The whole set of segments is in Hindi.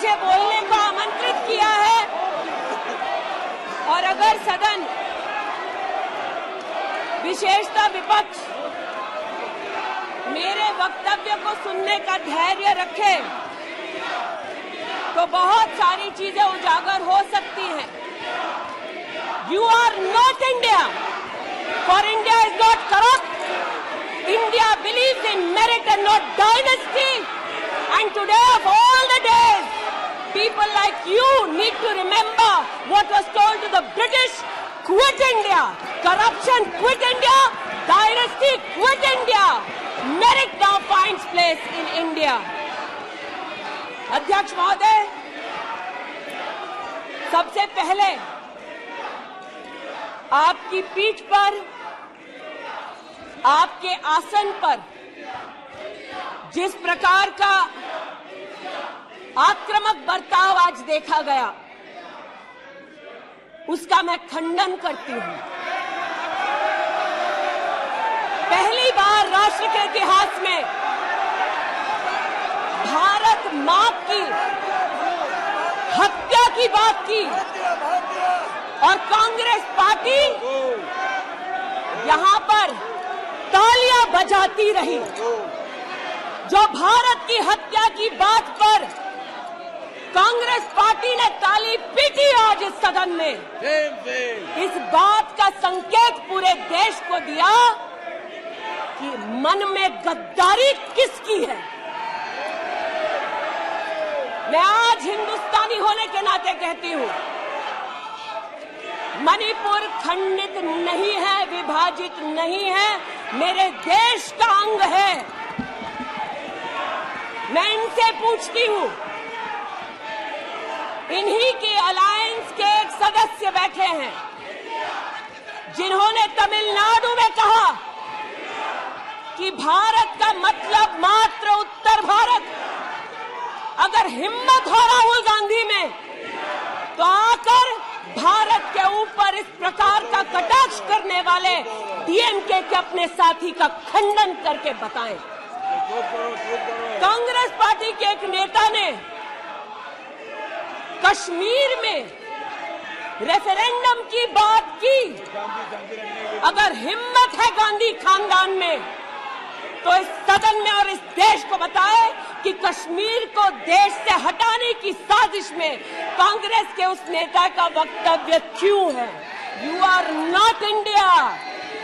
मुझे बोलने को आमंत्रित किया है और अगर सदन, विशेषतः विपक्ष, मेरे वक्तव्य को सुनने का धैर्य रखे तो बहुत सारी चीजें उजागर हो सकती हैं। You are not India, for India is not corrupt. India believes in merit and not dynasty. And today of all the days, people like you need to remember what was told to the British: quit India, corruption quit India, dynasty quit India. Merit now finds place in India. अध्यक्ष महोदय, सबसे पहले आपकी पीठ पर, आपके आसन पर जिस प्रकार का आक्रामक बर्ताव आज देखा गया, उसका मैं खंडन करती हूं। पहली बार राष्ट्र के इतिहास में भारत मां की हत्या की बात की और कांग्रेस पार्टी यहां पर तालियां बजाती रही। जो भारत की हत्या की बात पर कांग्रेस पार्टी ने ताली पीटी आज इस सदन में, इस बात का संकेत पूरे देश को दिया कि मन में गद्दारी किसकी है। मैं आज हिंदुस्तानी होने के नाते कहती हूं, मणिपुर खंडित नहीं है, विभाजित नहीं है, मेरे देश का अंग है। मैं इनसे पूछती हूं, इन्हीं के अलायंस के एक सदस्य बैठे हैं जिन्होंने तमिलनाडु में कहा कि भारत का मतलब मात्र उत्तर भारत। अगर हिम्मत हो राहुल गांधी में तो आकर भारत के ऊपर इस प्रकार का कटाक्ष करने वाले डीएमके के अपने साथी का खंडन करके बताएं। कांग्रेस पार्टी के एक नेता ने कश्मीर में रेफरेंडम की बात की। अगर हिम्मत है गांधी खानदान में तो इस सदन में और इस देश को बताए कि कश्मीर को देश से हटाने की साजिश में कांग्रेस के उस नेता का वक्तव्य क्यों है। You are not India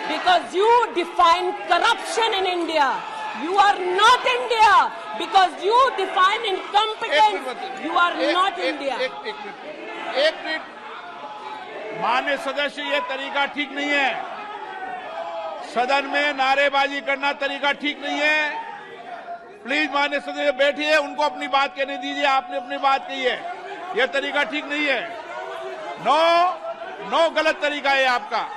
because you define corruption in India. You are not India because you define incompetence. You are not India. एक मिनट, माननीय सदस्य, ये तरीका ठीक नहीं है। सदन में नारेबाजी करना तरीका ठीक नहीं है। प्लीज माननीय सदस्य बैठिए, उनको अपनी बात कहने दीजिए। आपने अपनी बात कही है, यह तरीका ठीक नहीं है। नो गलत तरीका है आपका,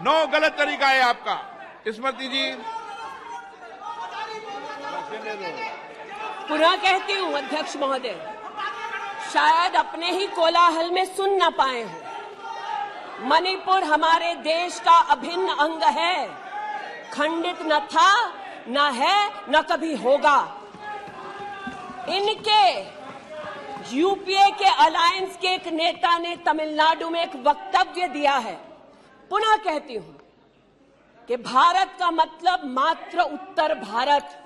नो गलत तरीका है आपका। स्मृति जी, पुनः कहती हूं अध्यक्ष महोदय, शायद अपने ही कोलाहल में सुन न पाए हो। मणिपुर हमारे देश का अभिन्न अंग है, खंडित न था, न है, न कभी होगा। इनके यूपीए के अलायंस के एक नेता ने तमिलनाडु में एक वक्तव्य दिया है। पुनः कहती हूं कि भारत का मतलब मात्र उत्तर भारत।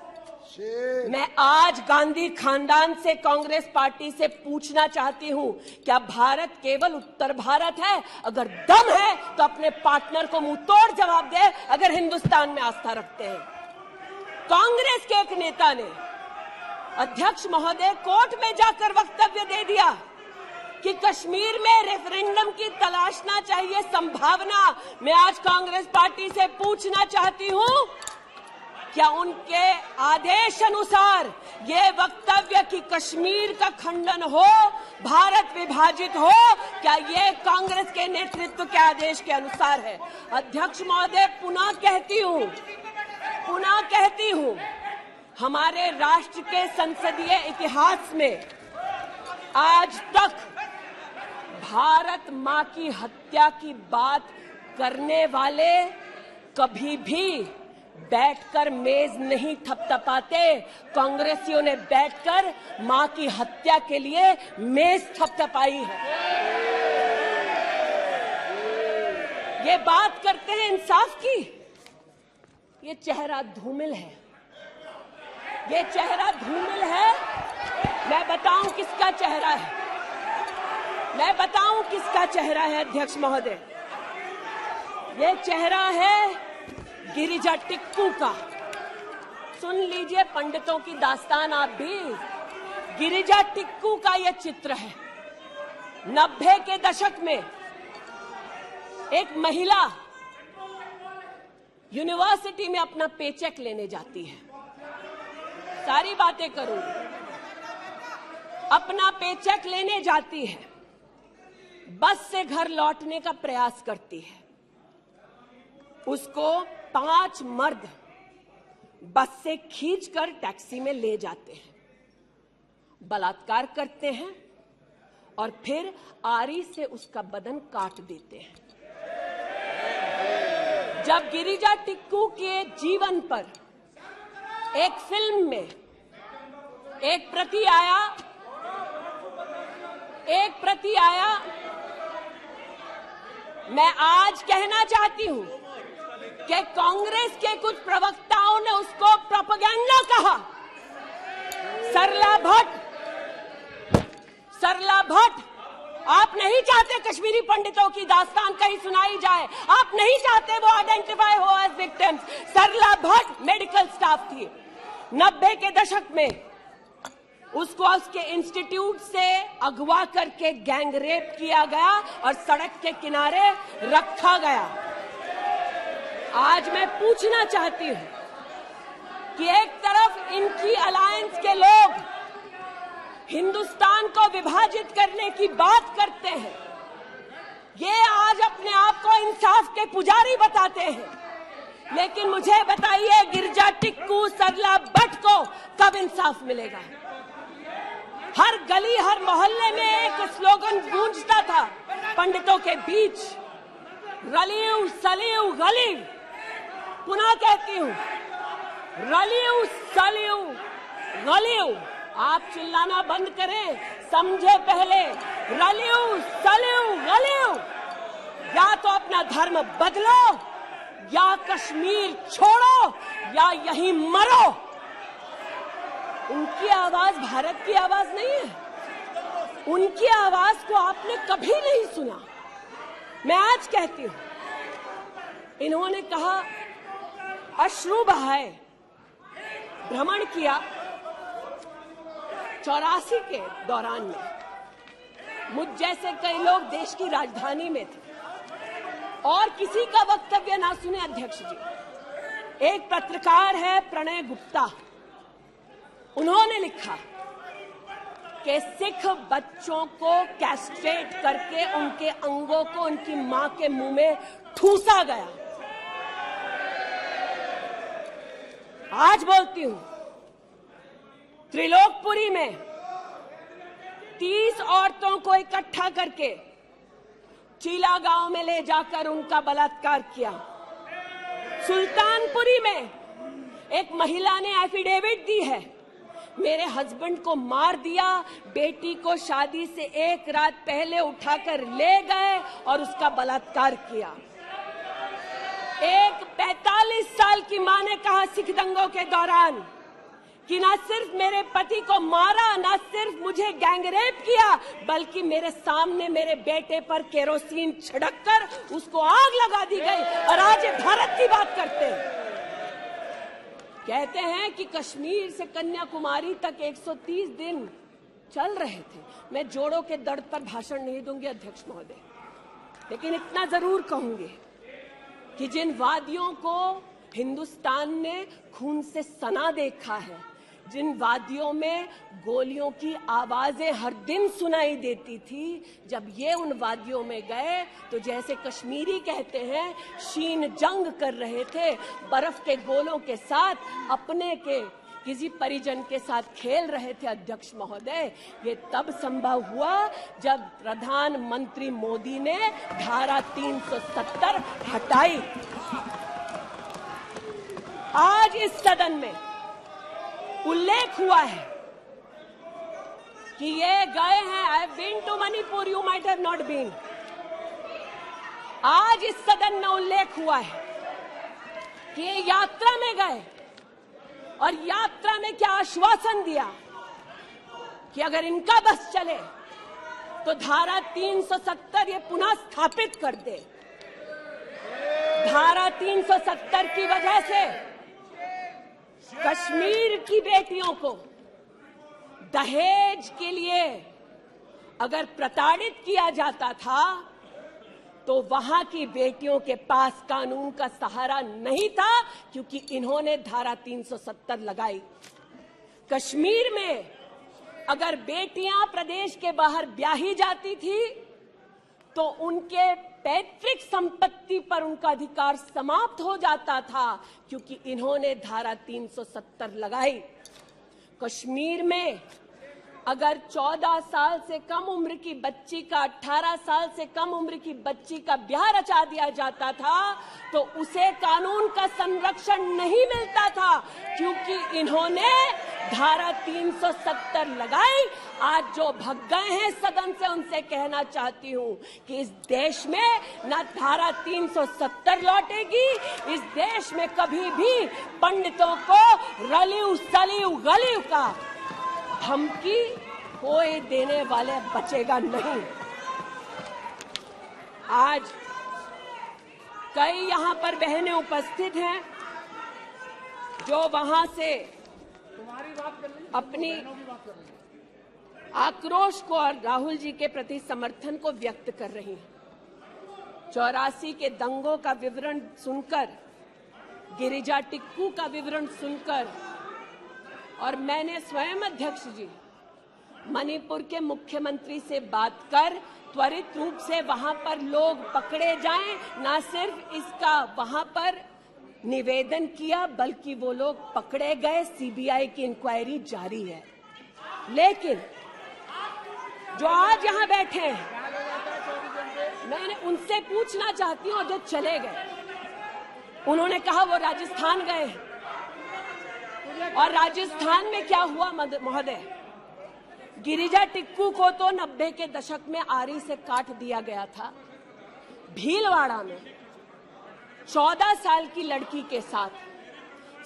मैं आज गांधी खानदान से, कांग्रेस पार्टी से पूछना चाहती हूं, क्या भारत केवल उत्तर भारत है? अगर दम है तो अपने पार्टनर को मुंह तोड़ जवाब दे, अगर हिंदुस्तान में आस्था रखते हैं। कांग्रेस के एक नेता ने, अध्यक्ष महोदय, कोर्ट में जाकर वक्तव्य दे दिया कि कश्मीर में रेफरेंडम की तलाशना चाहिए संभावना। मैं आज कांग्रेस पार्टी से पूछना चाहती हूं, क्या उनके आदेश अनुसार ये वक्तव्य कि कश्मीर का खंडन हो, भारत विभाजित हो, क्या ये कांग्रेस के नेतृत्व के आदेश के अनुसार है? अध्यक्ष महोदय, पुनः कहती हूं, हमारे राष्ट्र के संसदीय इतिहास में आज तक भारत मां की हत्या की बात करने वाले कभी भी बैठकर मेज नहीं थपथपाते, कांग्रेसियों ने बैठकर मां की हत्या के लिए मेज थपथपाई है। ये बात करते हैं इंसाफ की, ये चेहरा धूमिल है, ये चेहरा धूमिल है। मैं बताऊं किसका चेहरा है, मैं बताऊं किसका चेहरा है अध्यक्ष महोदय। ये चेहरा है गिरिजा टिक्कू का। सुन लीजिए पंडितों की दास्तान आप भी। गिरिजा टिक्कू का यह चित्र है। 90 के दशक में एक महिला यूनिवर्सिटी में अपना पेचेक लेने जाती है। सारी बातें करूंगी। अपना पेचेक लेने जाती है, बस से घर लौटने का प्रयास करती है। उसको 5 मर्द बस से खींचकर टैक्सी में ले जाते हैं, बलात्कार करते हैं और फिर आरी से उसका बदन काट देते हैं। जब गिरिजा टिक्कू के जीवन पर एक फिल्म में एक प्रति आया, मैं आज कहना चाहती हूं कि कांग्रेस के कुछ प्रवक्ताओं ने उसको प्रोपेगेंडा कहा। सरला भट्ट, आप नहीं चाहते कश्मीरी पंडितों की दास्तान कहीं सुनाई जाए, आप नहीं चाहते वो आइडेंटिफाई हो एज विक्टिम्स। सरला भट्ट मेडिकल स्टाफ थी। 90 के दशक में उसको उसके इंस्टीट्यूट से अगवा करके गैंग रेप किया गया और सड़क के किनारे रखा गया। आज मैं पूछना चाहती हूं कि एक तरफ इनकी अलायंस के लोग हिंदुस्तान को विभाजित करने की बात करते हैं, ये आज अपने आप को इंसाफ के पुजारी बताते हैं, लेकिन मुझे बताइए गिरिजा टिक्कू, सरला भट्ट को कब इंसाफ मिलेगा? हर गली हर मोहल्ले में एक स्लोगन गूंजता था पंडितों के बीच, रलियू सलियू गलीव। पुनः कहती हूं, रलियू सलियू गलीव। आप चिल्लाना बंद करें, समझे पहले। रलियू सलियू गलीव। या तो अपना धर्म बदलो या कश्मीर छोड़ो या यहीं मरो। उनकी आवाज भारत की आवाज नहीं है। उनकी आवाज को आपने कभी नहीं सुना। मैं आज कहती हूं, इन्होंने कहा अश्रु बहाए, भ्रमण किया 84 के दौरान में। मुझ जैसे कई लोग देश की राजधानी में थे और किसी का वक्तव्य ना सुने अध्यक्ष जी। एक पत्रकार है प्रणय गुप्ता, उन्होंने लिखा कि सिख बच्चों को कैस्ट्रेट करके उनके अंगों को उनकी मां के मुंह में ठूसा गया। आज बोलती हूं, त्रिलोकपुरी में 30 औरतों को इकट्ठा करके चीला गांव में ले जाकर उनका बलात्कार किया। सुल्तानपुरी में एक महिला ने एफिडेविट दी है, मेरे हस्बैंड को मार दिया, बेटी को शादी से एक रात पहले उठाकर ले गए और उसका बलात्कार किया। एक 45 साल की मां ने कहा सिख दंगों के दौरान कि न सिर्फ मेरे पति को मारा, न सिर्फ मुझे गैंगरेप किया, बल्कि मेरे सामने मेरे बेटे पर केरोसिन छिड़ककर उसको आग लगा दी गई। और आज ये भारत की बात करते हैं। कहते हैं कि कश्मीर से कन्याकुमारी तक 130 दिन चल रहे थे। मैं जोड़ों के दर्द पर भाषण नहीं दूंगी अध्यक्ष महोदय, लेकिन इतना जरूर कहूंगी कि जिन वादियों को हिंदुस्तान ने खून से सना देखा है, जिन वादियों में गोलियों की आवाजें हर दिन सुनाई देती थी, जब ये उन वादियों में गए तो जैसे कश्मीरी कहते हैं शीन जंग कर रहे थे, बर्फ के गोलों के साथ अपने के किसी परिजन के साथ खेल रहे थे। अध्यक्ष महोदय, ये तब संभव हुआ जब प्रधानमंत्री मोदी ने धारा 370 हटाई। आज इस सदन में उल्लेख हुआ है कि ये गए हैं, I have been to Manipur, you might have not been. आज इस सदन में उल्लेख हुआ है कि ये यात्रा में गए और यात्रा में क्या आश्वासन दिया कि अगर इनका बस चले तो धारा 370 ये पुनः स्थापित कर दे। धारा 370 की वजह से कश्मीर की बेटियों को दहेज के लिए अगर प्रताड़ित किया जाता था तो वहां की बेटियों के पास कानून का सहारा नहीं था, क्योंकि इन्होंने धारा 370 लगाई। कश्मीर में अगर बेटियां प्रदेश के बाहर ब्याही जाती थी तो उनके पैतृक संपत्ति पर उनका अधिकार समाप्त हो जाता था, क्योंकि इन्होंने धारा 370 लगाई। कश्मीर में अगर 14 साल से कम उम्र की बच्ची का 18 साल से कम उम्र की बच्ची का ब्याह रचा दिया जाता था तो उसे कानून का संरक्षण नहीं मिलता था, क्योंकि इन्होंने धारा 370 लगाई। आज जो भग गए हैं सदन से उनसे कहना चाहती हूं कि इस देश में न धारा 370 लौटेगी, इस देश में कभी भी पंडितों को रलिव सलिव गलिव का धमकी कोई देने वाले बचेगा नहीं। आज कई यहां पर बहनें उपस्थित हैं जो वहां से अपनी आक्रोश को और राहुल जी के प्रति समर्थन को व्यक्त कर रही हैं। 84 के दंगों का विवरण सुनकर, गिरिजा टिक्कू का विवरण सुनकर, और मैंने स्वयं अध्यक्ष जी मणिपुर के मुख्यमंत्री से बात कर त्वरित रूप से वहां पर लोग पकड़े जाएं, न सिर्फ इसका वहां पर निवेदन किया बल्कि वो लोग पकड़े गए। सीबीआई की इंक्वायरी जारी है। लेकिन जो आज यहां बैठे हैं, मैंने उनसे पूछना चाहती हूं, जो चले गए, उन्होंने कहा वो राजस्थान गए हैं। और राजस्थान में क्या हुआ महोदय? गिरिजा टिक्कू को तो 90 के दशक में आरी से काट दिया गया था। भीलवाड़ा में 14 साल की लड़की के साथ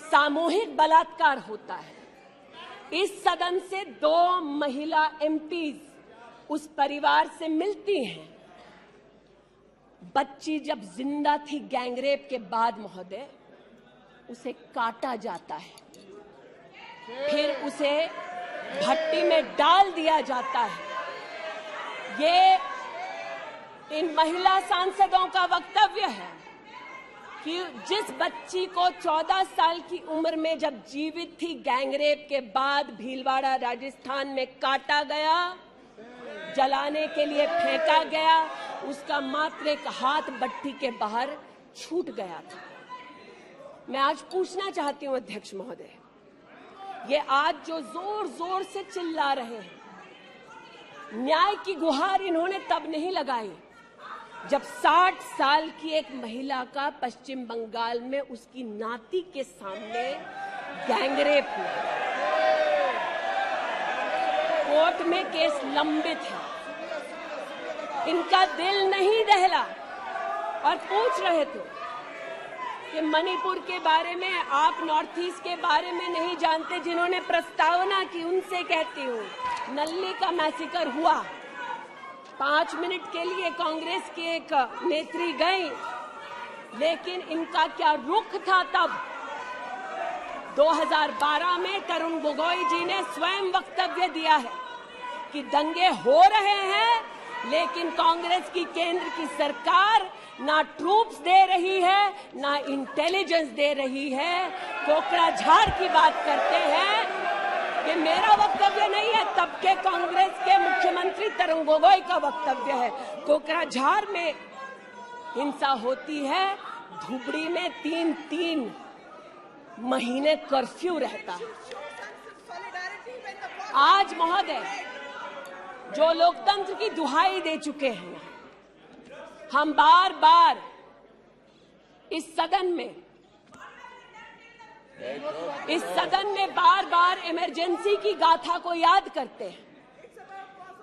सामूहिक बलात्कार होता है। इस सदन से 2 महिला एमपीज उस परिवार से मिलती हैं। बच्ची जब जिंदा थी गैंगरेप के बाद महोदय, उसे काटा जाता है, फिर उसे भट्टी में डाल दिया जाता है। ये इन महिला सांसदों का वक्तव्य है कि जिस बच्ची को 14 साल की उम्र में जब जीवित थी गैंगरेप के बाद भीलवाड़ा राजस्थान में काटा गया, जलाने के लिए फेंका गया, उसका मात्र एक हाथ भट्टी के बाहर छूट गया था। मैं आज पूछना चाहती हूं अध्यक्ष महोदय, ये आज जो जोर जोर से चिल्ला रहे हैं, न्याय की गुहार इन्होंने तब नहीं लगाई जब 60 साल की एक महिला का पश्चिम बंगाल में उसकी नाती के सामने गैंगरेप हुआ। कोर्ट में केस लंबित है, इनका दिल नहीं दहला और पूछ रहे थे कि मणिपुर के बारे में, आप नॉर्थ ईस्ट के बारे में नहीं जानते। जिन्होंने प्रस्तावना की उनसे कहती हूँ, नल्ली का मैसेकर हुआ, 5 मिनट के लिए कांग्रेस की एक नेत्री गई, लेकिन इनका क्या रुख था तब? 2012 में तरुण गोगोई जी ने स्वयं वक्तव्य दिया है कि दंगे हो रहे हैं, लेकिन कांग्रेस की केंद्र की सरकार ना ट्रूप्स दे रही है, ना इंटेलिजेंस दे रही है। कोकराझार की बात करते हैं, ये मेरा वक्तव्य नहीं है, तब के कांग्रेस के मुख्यमंत्री तरुण गोगोई का वक्तव्य है। कोकराझार में हिंसा होती है, धुबड़ी में 3-3 महीने कर्फ्यू रहता है। आज महोदय जो लोकतंत्र की दुहाई दे चुके हैं, हम बार बार इस सदन में इस सदन में बार बार इमरजेंसी की गाथा को याद करते हैं।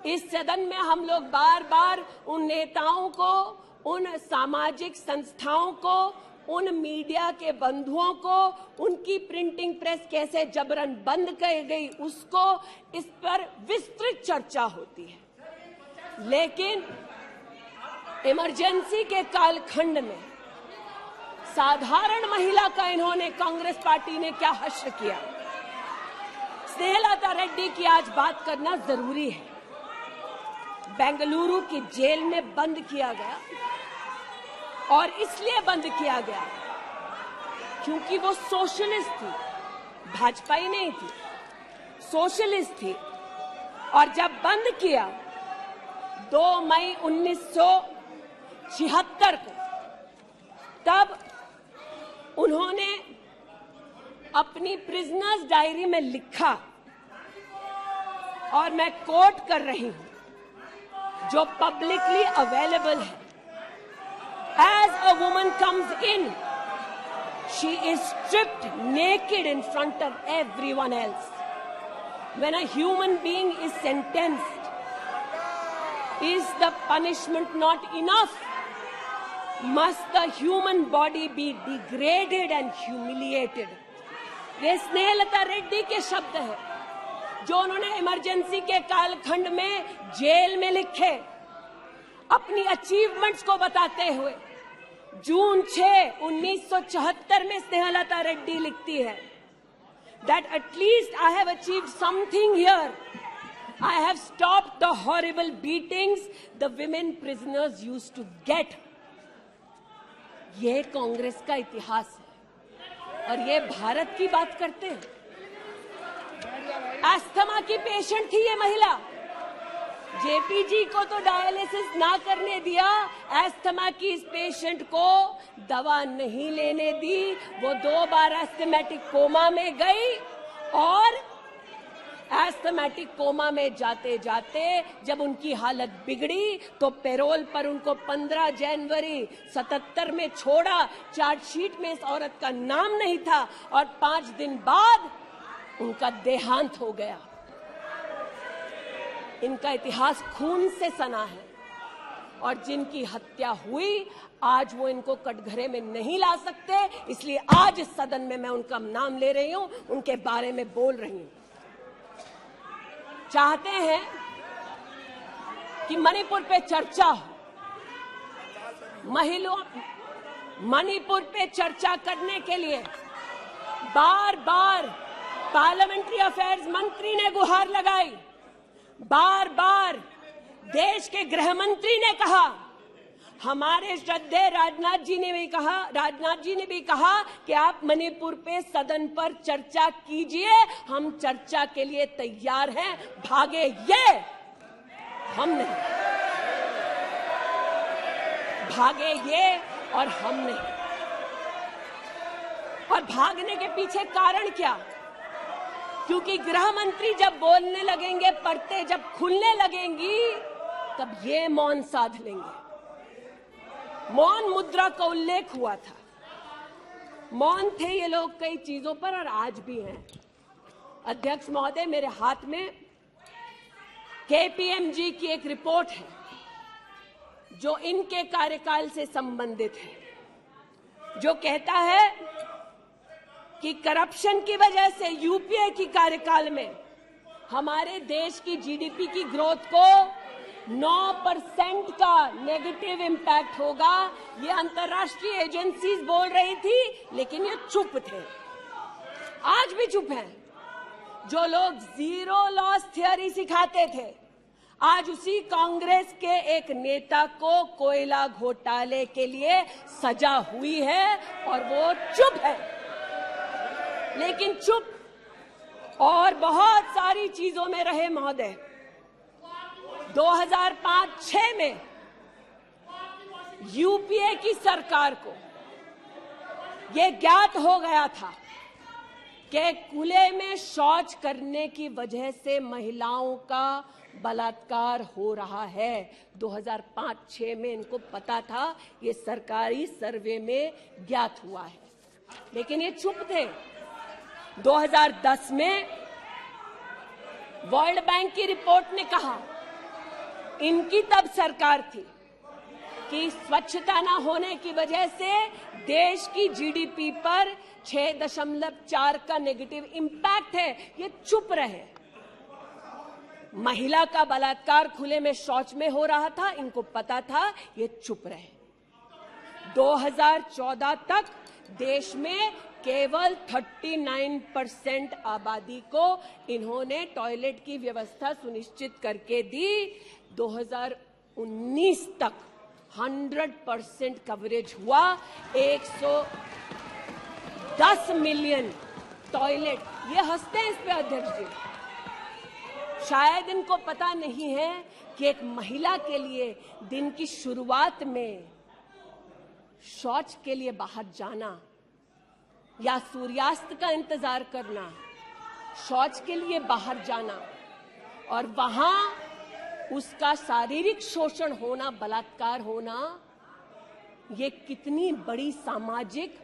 इस सदन में हम लोग बार बार उन नेताओं को, उन सामाजिक संस्थाओं को, उन मीडिया के बंधुओं को, उनकी प्रिंटिंग प्रेस कैसे जबरन बंद कर गई उसको, इस पर विस्तृत चर्चा होती है। लेकिन इमरजेंसी के कालखंड में साधारण महिला का इन्होंने, कांग्रेस पार्टी ने क्या हश्र किया। स्नेहलता रेड्डी की आज बात करना जरूरी है। बेंगलुरु की जेल में बंद किया गया और इसलिए बंद किया गया क्योंकि वो सोशलिस्ट थी, भाजपाई नहीं थी, सोशलिस्ट थी। और जब बंद किया 2 मई 1976 को, तब उन्होंने अपनी प्रिजनर्स डायरी में लिखा, और मैं कोट कर रही हूं, जो पब्लिकली अवेलेबल है। As a woman comes in, she is stripped naked in front of everyone else. When a human being is sentenced, is the punishment not enough? Must the human body be degraded and humiliated? ये स्नेहलता रेड्डी के शब्द हैं, जो उन्होंने इमरजेंसी के कालखंड में जेल में लिखे, अपनी अचीवमेंट्स को बताते हुए। जून 6, 1974 में स्नेहलता रेड्डी लिखती है that at least I have achieved something here. I have stopped the horrible beatings the women prisoners used to get. ये कांग्रेस का इतिहास है और ये भारत की बात करते हैं। अस्थमा की पेशेंट थी ये महिला, जेपी जी को तो डायलिसिस ना करने दिया, अस्थमा की इस पेशेंट को दवा नहीं लेने दी। वो 2 बार एस्थमेटिक कोमा में गई और एस्थमेटिक कोमा में जाते जाते जब उनकी हालत बिगड़ी तो पैरोल पर उनको 15 जनवरी 77 में छोड़ा। चार्जशीट में इस औरत का नाम नहीं था और 5 दिन बाद उनका देहांत हो गया। इनका इतिहास खून से सना है और जिनकी हत्या हुई आज वो इनको कटघरे में नहीं ला सकते, इसलिए आज इस सदन में मैं उनका नाम ले रही हूं, उनके बारे में बोल रही हूं। चाहते हैं कि मणिपुर पे चर्चा हो, मणिपुर पे चर्चा करने के लिए बार बार पार्लियामेंट्री अफेयर्स मंत्री ने गुहार लगाई, बार बार देश के गृह मंत्री ने कहा, हमारे श्रद्धेय राजनाथ जी ने भी कहा कि आप मणिपुर पे सदन पर चर्चा कीजिए, हम चर्चा के लिए तैयार हैं, भागे ये, हम नहीं, भागे ये और हम नहीं। और भागने के पीछे कारण क्या? क्योंकि गृह मंत्री जब बोलने लगेंगे, परतें जब खुलने लगेंगी, तब ये मौन साध लेंगे। मौन मुद्रा का उल्लेख हुआ था, मौन थे ये लोग कई चीजों पर और आज भी हैं। अध्यक्ष महोदय, मेरे हाथ में केपीएमजी की एक रिपोर्ट है जो इनके कार्यकाल से संबंधित है, जो कहता है कि करप्शन की वजह से यूपीए की कार्यकाल में हमारे देश की जीडीपी की ग्रोथ को 9% का नेगेटिव इम्पैक्ट होगा। ये अंतर्राष्ट्रीय एजेंसीज बोल रही थी, लेकिन ये चुप थे, आज भी चुप हैं। जो लोग जीरो लॉस थियरी सिखाते थे, आज उसी कांग्रेस के एक नेता को कोयला घोटाले के लिए सजा हुई है और वो चुप है। लेकिन चुप और बहुत सारी चीजों में रहे महोदय। 2005-06 में यूपीए की सरकार को यह ज्ञात हो गया था कि खुले में शौच करने की वजह से महिलाओं का बलात्कार हो रहा है। 2005-06 में इनको पता था, ये सरकारी सर्वे में ज्ञात हुआ है, लेकिन ये चुप थे। 2010 में वर्ल्ड बैंक की रिपोर्ट ने कहा, इनकी तब सरकार थी, कि स्वच्छता न होने की वजह से देश की जीडीपी पर 6.4 का नेगेटिव इंपैक्ट है। ये चुप रहे। महिला का बलात्कार खुले में शौच में हो रहा था, इनको पता था, ये चुप रहे। 2014 तक देश में केवल 39% आबादी को इन्होंने टॉयलेट की व्यवस्था सुनिश्चित करके दी। 2019 तक 100% कवरेज हुआ। 110 मिलियन टॉयलेट। ये हंसते हैं इस पे अध्यक्ष जी। शायद इनको पता नहीं है कि एक महिला के लिए दिन की शुरुआत में शौच के लिए बाहर जाना या सूर्यास्त का इंतजार करना, शौच के लिए बाहर जाना और वहां उसका शारीरिक शोषण होना, बलात्कार होना, ये कितनी बड़ी सामाजिक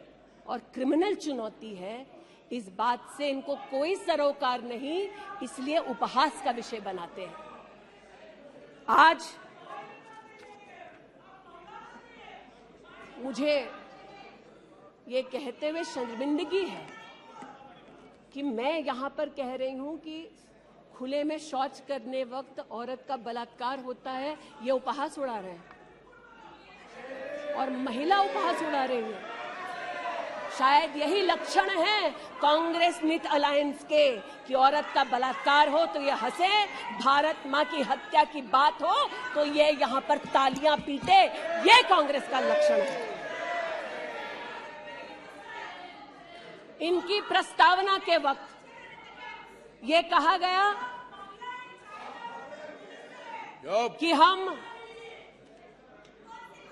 और क्रिमिनल चुनौती है, इस बात से इनको कोई सरोकार नहीं, इसलिए उपहास का विषय बनाते हैं। आज मुझे ये कहते हुए शर्मिंदगी है कि मैं यहां पर कह रही हूं कि खुले में शौच करने वक्त औरत का बलात्कार होता है, ये उपहास उड़ा रहे हैं और महिला उपहास उड़ा रही है। शायद यही लक्षण है कांग्रेस मिथ अलायंस के कि औरत का बलात्कार हो तो ये हंसे, भारत मां की हत्या की बात हो तो ये यहां पर तालियां पीटे। ये कांग्रेस का लक्षण है। इनकी प्रस्तावना के वक्त ये कहा गया कि हम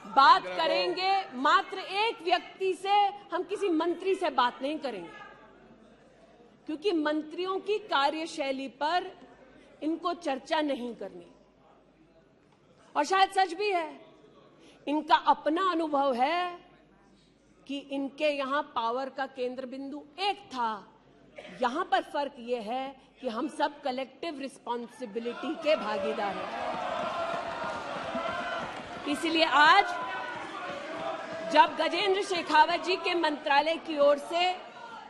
बात करेंगे मात्र एक व्यक्ति से, हम किसी मंत्री से बात नहीं करेंगे, क्योंकि मंत्रियों की कार्यशैली पर इनको चर्चा नहीं करनी। और शायद सच भी है, इनका अपना अनुभव है कि इनके यहां पावर का केंद्र बिंदु एक था। यहां पर फर्क यह है कि हम सब कलेक्टिव रिस्पॉन्सिबिलिटी के भागीदार हैं। इसलिए आज जब गजेंद्र शेखावत जी के मंत्रालय की ओर से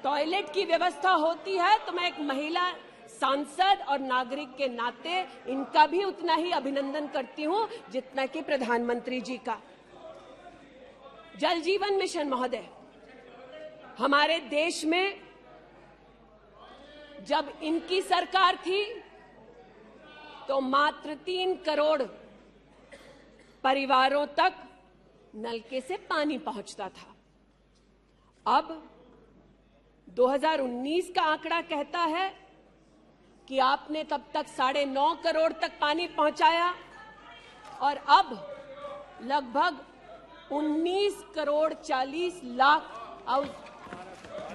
टॉयलेट की व्यवस्था होती है तो मैं एक महिला सांसद और नागरिक के नाते इनका भी उतना ही अभिनंदन करती हूं जितना कि प्रधानमंत्री जी का। जल जीवन मिशन महोदय, हमारे देश में जब इनकी सरकार थी तो मात्र 3 करोड़ परिवारों तक नलके से पानी पहुंचता था। अब 2019 का आंकड़ा कहता है कि आपने तब तक 9.5 करोड़ तक पानी पहुंचाया और अब लगभग 19 करोड़ 40 लाख और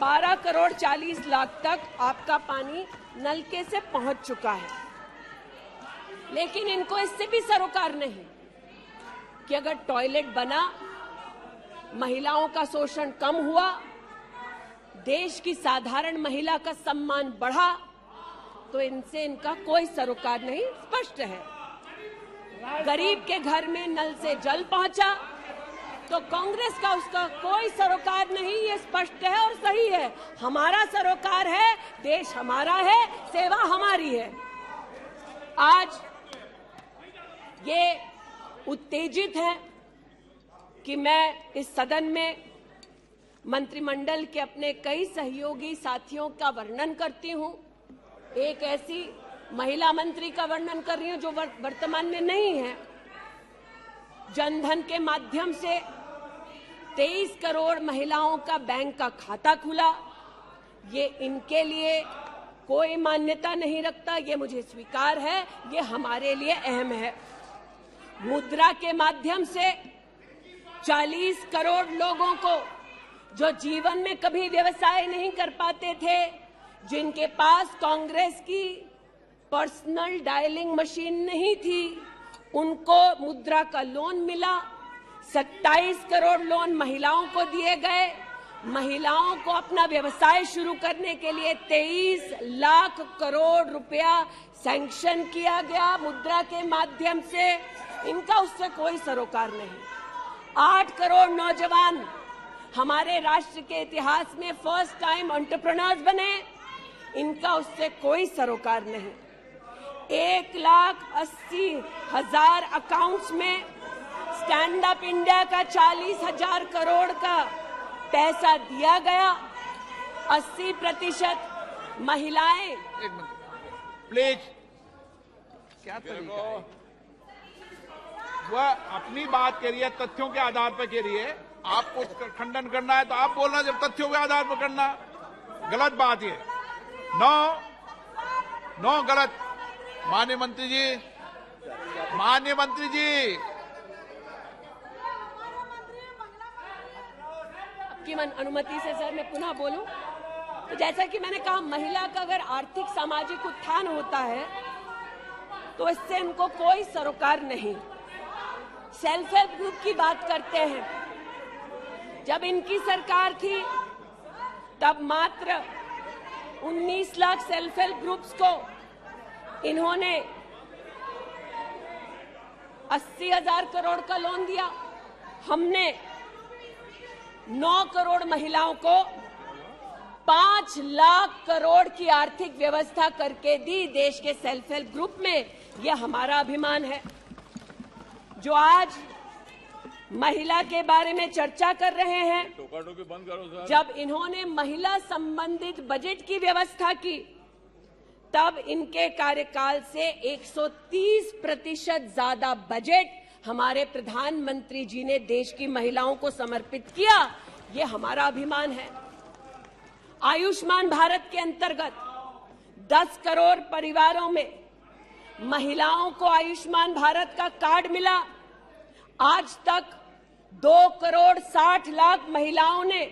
12 करोड़ 40 लाख तक आपका पानी नलके से पहुंच चुका है। लेकिन इनको इससे भी सरोकार नहीं कि अगर टॉयलेट बना, महिलाओं का शोषण कम हुआ, देश की साधारण महिला का सम्मान बढ़ा, तो इनसे इनका कोई सरोकार नहीं। स्पष्ट है, गरीब के घर में नल से जल पहुंचा तो कांग्रेस का उसका कोई सरोकार नहीं। ये स्पष्ट है और सही है। हमारा सरोकार है, देश हमारा है, सेवा हमारी है। आज ये उत्तेजित है कि मैं इस सदन में मंत्रिमंडल के अपने कई सहयोगी साथियों का वर्णन करती हूं। एक ऐसी महिला मंत्री का वर्णन कर रही हूं जो वर्तमान में नहीं है। जनधन के माध्यम से 23 करोड़ महिलाओं का बैंक का खाता खुला। ये इनके लिए कोई मान्यता नहीं रखता, ये मुझे स्वीकार है, ये हमारे लिए अहम है। मुद्रा के माध्यम से 40 करोड़ लोगों को जो जीवन में कभी व्यवसाय नहीं कर पाते थे, जिनके पास कांग्रेस की पर्सनल डायलिंग मशीन नहीं थी, उनको मुद्रा का लोन मिला। 27 करोड़ लोन महिलाओं को दिए गए महिलाओं को अपना व्यवसाय शुरू करने के लिए 23 लाख करोड़ रुपया सैंक्शन किया गया मुद्रा के माध्यम से। इनका उससे कोई सरोकार नहीं। 8 करोड़ नौजवान हमारे राष्ट्र के इतिहास में फर्स्ट टाइम एंटरप्रेन्योर्स बने। इनका उससे कोई सरोकार नहीं। 1,80,000 अकाउंट्स में स्टैंड अप इंडिया का 40,000 करोड़ का पैसा दिया गया। 80% महिलाएं। एक मिनट प्लीज, क्या तरीका है? वह अपनी बात कह रही है, तथ्यों के आधार पर कह रही है। आपको खंडन करना है तो आप बोलना, जब तथ्यों के आधार पर करना। गलत बात ये। नो गलत। माननीय मंत्री जी, आपकी अनुमति से सर मैं पुनः बोलूं तो जैसा कि मैंने कहा, महिला का अगर आर्थिक सामाजिक उत्थान होता है तो इससे इनको कोई सरोकार नहीं। सेल्फ हेल्प ग्रुप की बात करते हैं। जब इनकी सरकार थी तब मात्र 19 लाख सेल्फ हेल्प ग्रुप्स को इन्होंने 80,000 करोड़ का लोन दिया। हमने 9 करोड़ महिलाओं को 5 लाख करोड़ की आर्थिक व्यवस्था करके दी देश के सेल्फ हेल्प ग्रुप में। यह हमारा अभिमान है। जो आज महिला के बारे में चर्चा कर रहे हैं, टोका-टोकी बंद करो सर। जब इन्होंने महिला संबंधित बजट की व्यवस्था की तब इनके कार्यकाल से 130% ज्यादा बजट हमारे प्रधानमंत्री जी ने देश की महिलाओं को समर्पित किया। ये हमारा अभिमान है। आयुष्मान भारत के अंतर्गत 10 करोड़ परिवारों में महिलाओं को आयुष्मान भारत का कार्ड मिला। आज तक 2 करोड़ 60 लाख महिलाओं ने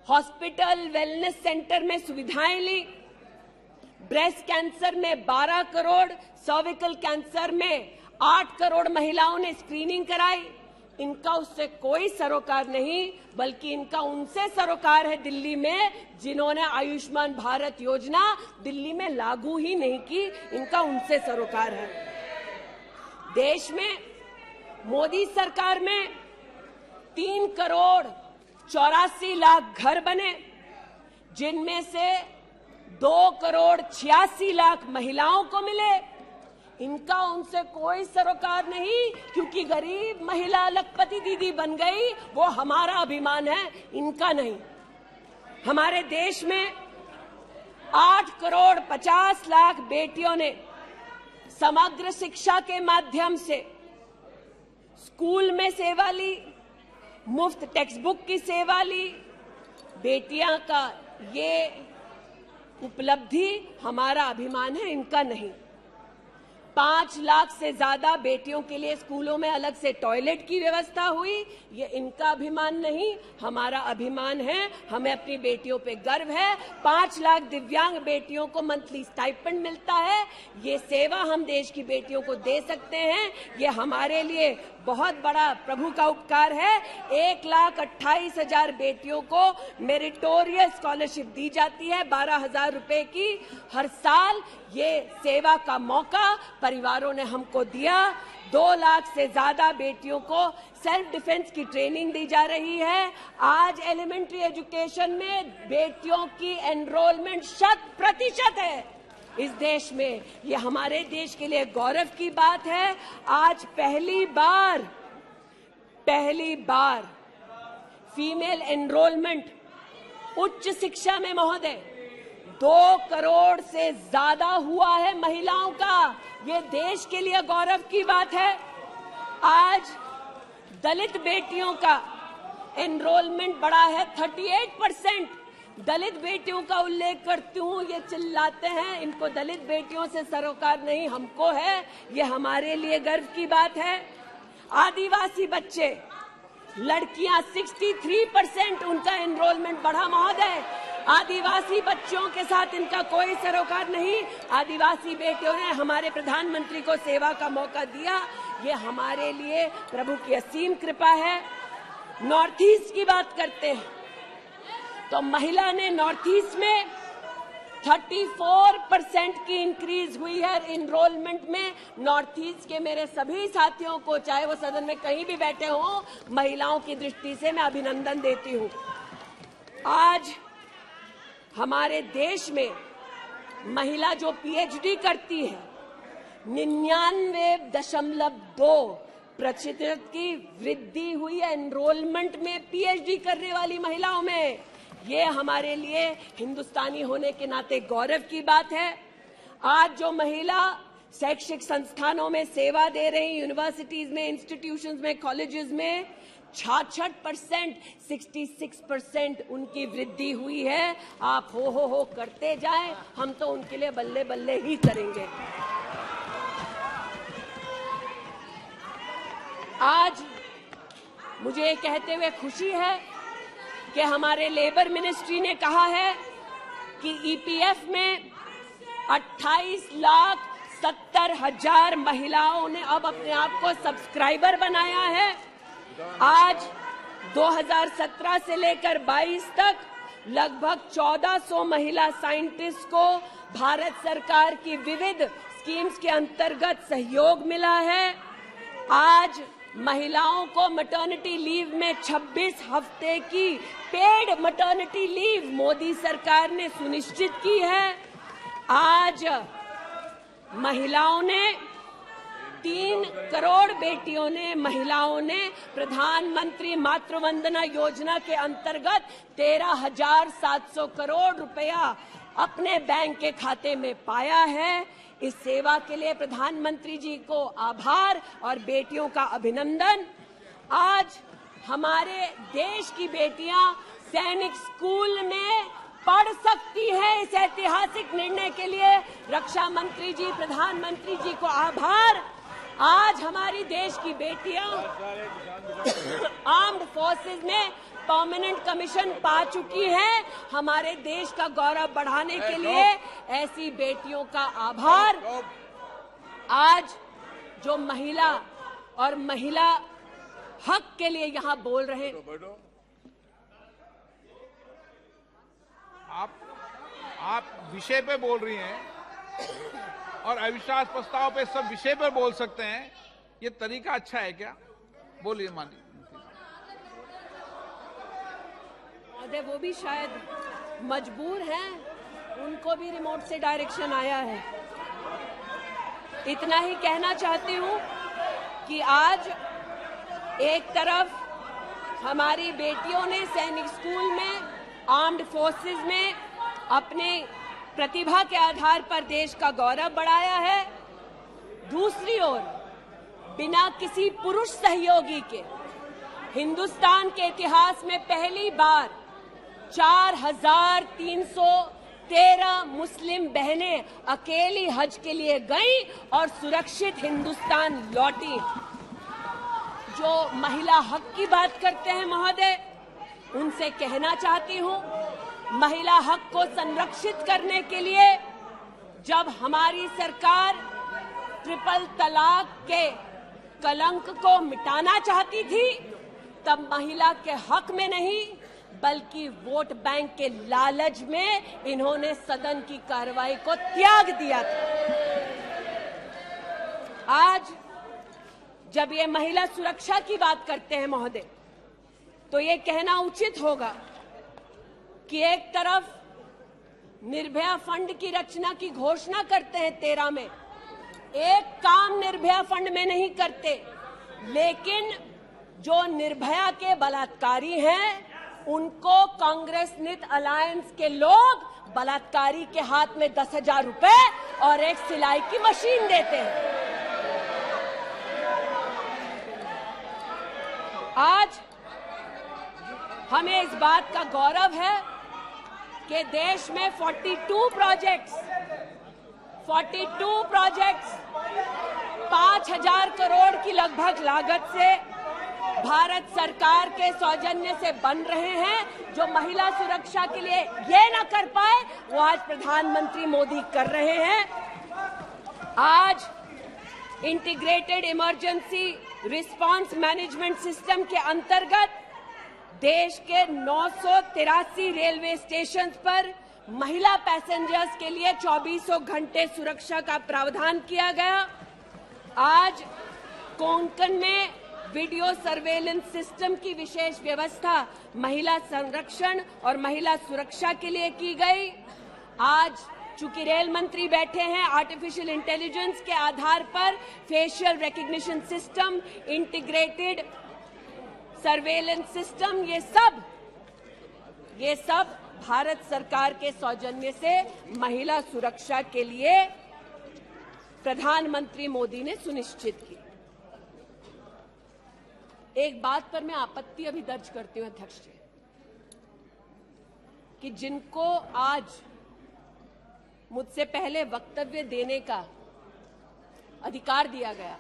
हॉस्पिटल वेलनेस सेंटर में सुविधाएं ली। ब्रेस्ट कैंसर में 12 करोड़, सर्विकल कैंसर में 8 करोड़ महिलाओं ने स्क्रीनिंग कराई। इनका उससे कोई सरोकार नहीं, बल्कि इनका उनसे सरोकार है दिल्ली में, जिन्होंने आयुष्मान भारत योजना दिल्ली में लागू ही नहीं की। इनका उनसे सरोकार है। देश में मोदी सरकार में 3 करोड़ 84 लाख घर बने, जिनमें से 2 करोड़ 86 लाख महिलाओं को मिले। इनका उनसे कोई सरोकार नहीं, क्योंकि गरीब महिला लखपति दीदी बन गई। वो हमारा अभिमान है, इनका नहीं। हमारे देश में 8 करोड़ 50 लाख बेटियों ने समग्र शिक्षा के माध्यम से स्कूल में सेवा ली, मुफ्त टेक्स्ट बुक की सेवा ली। बेटियां का ये उपलब्धि हमारा अभिमान है, इनका नहीं। 5 लाख से ज्यादा बेटियों के लिए स्कूलों में अलग से टॉयलेट की व्यवस्था हुई। ये इनका अभिमान नहीं, हमारा अभिमान है। हमें अपनी बेटियों पे गर्व है। 5 लाख दिव्यांग बेटियों को मंथली स्टाइपेंड मिलता है। ये सेवा हम देश की बेटियों को दे सकते हैं। ये हमारे लिए बहुत बड़ा प्रभु का उपकार है। 1,28,000 बेटियों को मेरिटोरियस स्कॉलरशिप दी जाती है, 12,000 रुपए की हर साल। ये सेवा का मौका परिवारों ने हमको दिया। 2 लाख से ज्यादा बेटियों को सेल्फ डिफेंस की ट्रेनिंग दी जा रही है। आज एलिमेंट्री एजुकेशन में बेटियों की एनरोलमेंट 100% है इस देश में। ये हमारे देश के लिए गौरव की बात है। आज पहली बार फीमेल एनरोलमेंट उच्च शिक्षा में महोदय 2 करोड़ से ज्यादा हुआ है महिलाओं का। ये देश के लिए गौरव की बात है। आज दलित बेटियों का एनरोलमेंट बढ़ा है 38%। दलित बेटियों का उल्लेख करती हूँ, ये चिल्लाते हैं इनको दलित बेटियों से सरोकार नहीं, हमको है। ये हमारे लिए गर्व की बात है। आदिवासी बच्चे, लड़कियां 63% उनका एनरोलमेंट बढ़ा महोदय। आदिवासी बच्चों के साथ इनका कोई सरोकार नहीं। आदिवासी बेटियों ने हमारे प्रधानमंत्री को सेवा का मौका दिया। ये हमारे लिए प्रभु की असीम कृपा है। नॉर्थ ईस्ट की बात करते हैं तो महिला ने नॉर्थ ईस्ट में 34% की इंक्रीज हुई है इनरोलमेंट में। नॉर्थ ईस्ट के मेरे सभी साथियों को, चाहे वो सदन में कहीं भी बैठे हों, महिलाओं की दृष्टि से मैं अभिनंदन देती हूं। आज हमारे देश में महिला जो पीएचडी करती है 99.2% की वृद्धि हुई है एनरोलमेंट में पीएचडी करने वाली महिलाओं में। ये हमारे लिए हिंदुस्तानी होने के नाते गौरव की बात है। आज जो महिला शैक्षिक संस्थानों में सेवा दे रही, यूनिवर्सिटीज में, इंस्टीट्यूशंस में, कॉलेजेस में 66%, 66% उनकी वृद्धि हुई है। आप हो करते जाएं, हम तो उनके लिए बल्ले बल्ले ही करेंगे। आज मुझे ये कहते हुए खुशी है कि हमारे लेबर मिनिस्ट्री ने कहा है कि ईपीएफ में 28,70,000 महिलाओं ने अब अपने आप को सब्सक्राइबर बनाया है। आज 2017 से लेकर 22 तक लगभग 1400 महिला साइंटिस्ट को भारत सरकार की विविध स्कीम्स के अंतर्गत सहयोग मिला है। आज महिलाओं को मैटरनिटी लीव में 26 हफ्ते की पेड मैटरनिटी लीव मोदी सरकार ने सुनिश्चित की है। आज महिलाओं ने 3 करोड़ बेटियों ने, महिलाओं ने प्रधानमंत्री मातृ वंदना योजना के अंतर्गत 13,700 करोड़ रुपया अपने बैंक के खाते में पाया है। इस सेवा के लिए प्रधानमंत्री जी को आभार और बेटियों का अभिनंदन। आज हमारे देश की बेटियां सैनिक स्कूल में पढ़ सकती हैं। इस ऐतिहासिक निर्णय के लिए रक्षा मंत्री जी, प्रधानमंत्री जी को आभार। आज हमारी देश की बेटियां आर्म्ड फोर्सेस में परमानेंट कमीशन पा चुकी हैं। हमारे देश का गौरव बढ़ाने के लिए ऐसी बेटियों का आभार। आज जो महिला और महिला हक के लिए यहां बोल रहे हैं, आप विषय पे बोल रही हैं और अविश्वास प्रस्ताव पे सब विषय पर बोल सकते हैं। ये तरीका अच्छा है क्या? बोलिए माननीय। वो भी शायद मजबूर हैं, उनको भी रिमोट से डायरेक्शन आया है। इतना ही कहना चाहती हूं कि आज एक तरफ हमारी बेटियों ने सैनिक स्कूल में, आर्म्ड फोर्सेस में अपने प्रतिभा के आधार पर देश का गौरव बढ़ाया है। दूसरी ओर बिना किसी पुरुष सहयोगी के हिंदुस्तान के इतिहास में पहली बार 4,313 मुस्लिम बहनें अकेली हज के लिए गईं और सुरक्षित हिंदुस्तान लौटी। जो महिला हक की बात करते हैं महोदय, उनसे कहना चाहती हूं, महिला हक को संरक्षित करने के लिए जब हमारी सरकार ट्रिपल तलाक के कलंक को मिटाना चाहती थी, तब महिला के हक में नहीं बल्कि वोट बैंक के लालच में इन्होंने सदन की कार्रवाई को त्याग दिया था। आज जब ये महिला सुरक्षा की बात करते हैं महोदय, तो ये कहना उचित होगा कि एक तरफ निर्भया फंड की रचना की घोषणा करते हैं 13 में, एक काम निर्भया फंड में नहीं करते, लेकिन जो निर्भया के बलात्कारी हैं उनको कांग्रेस नित अलायंस के लोग बलात्कारी के हाथ में 10,000 रुपए और एक सिलाई की मशीन देते हैं। आज हमें इस बात का गौरव है कि देश में 42 प्रोजेक्ट्स 5,000 करोड़ की लगभग लागत से भारत सरकार के सौजन्य से बन रहे हैं। जो महिला सुरक्षा के लिए ये न कर पाए, वो आज प्रधानमंत्री मोदी कर रहे हैं। आज integrated emergency response management system के अंतर्गत देश के 983 रेलवे स्टेशन पर महिला पैसेंजर्स के लिए 2400 घंटे सुरक्षा का प्रावधान किया गया। आज कोंकण में वीडियो सर्वेलेंस सिस्टम की विशेष व्यवस्था महिला संरक्षण और महिला सुरक्षा के लिए की गई। आज चूंकि रेल मंत्री बैठे हैं, आर्टिफिशियल इंटेलिजेंस के आधार पर facial recognition system, integrated surveillance system, ये सब भारत सरकार के सौजन्य से महिला सुरक्षा के लिए प्रधानमंत्री मोदी ने सुनिश्चित की। एक बात पर मैं आपत्ति अभी दर्ज करती हूं अध्यक्ष जी, कि जिनको आज मुझसे पहले वक्तव्य देने का अधिकार दिया गया,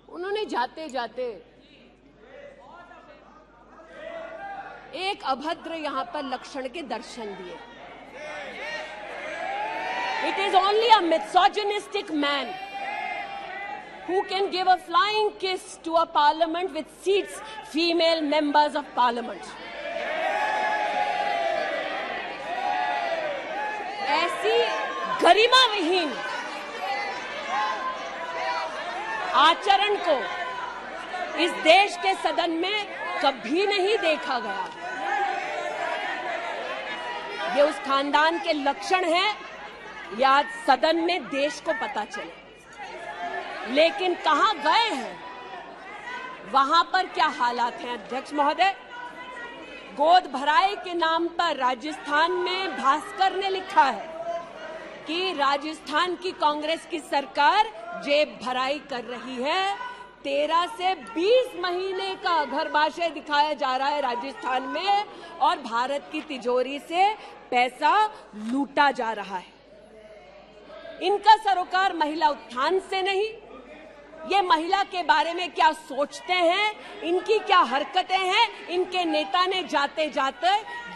उन्होंने जाते जाते एक अभद्र यहां पर लक्षण के दर्शन दिए। It is only a misogynistic man who can give a flying kiss to a parliament with seats female members of parliament. ऐसी गरिमा विहीन आचरण को इस देश के सदन में कभी नहीं देखा गया। ये उस खानदान के लक्षण हैं, या आज सदन में देश को पता चले। लेकिन कहां गए हैं, वहां पर क्या हालात हैं अध्यक्ष महोदय? गोद भराई के नाम पर राजस्थान में भास्कर ने लिखा है कि राजस्थान की कांग्रेस की सरकार जेब भराई कर रही है। 13 से 20 महीने का घरबाशय दिखाया जा रहा है राजस्थान में, और भारत की तिजोरी से पैसा लूटा जा रहा है। इनका सरोकार महिला उत्थान से नहीं, ये महिला के बारे में क्या सोचते हैं, इनकी क्या हरकतें हैं, इनके नेता ने जाते जाते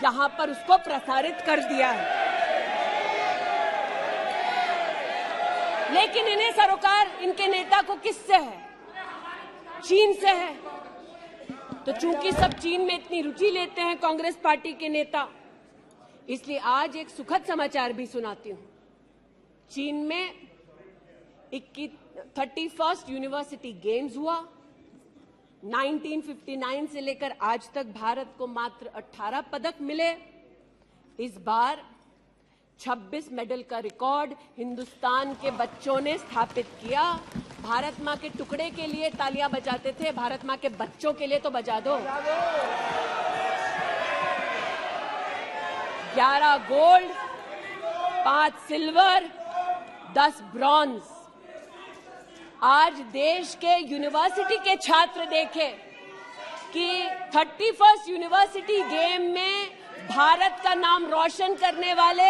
यहां पर उसको प्रसारित कर दिया है। लेकिन इन्हें सरोकार इनके नेता को किससे है? चीन से है। तो चूंकि सब चीन में इतनी रुचि लेते हैं कांग्रेस पार्टी के नेता, इसलिए आज एक सुखद समाचार भी सुनाती हूं। चीन में 31st यूनिवर्सिटी गेम्स हुआ। 1959 से लेकर आज तक भारत को मात्र 18 पदक मिले। इस बार 26 मेडल का रिकॉर्ड हिंदुस्तान के बच्चों ने स्थापित किया। भारत मां के टुकड़े के लिए तालियां बजाते थे, भारत मां के बच्चों के लिए तो बजा दो। 11 गोल्ड, 5 सिल्वर, 10 ब्रॉन्ज। आज देश के यूनिवर्सिटी के छात्र देखें कि 31st यूनिवर्सिटी गेम में भारत का नाम रोशन करने वाले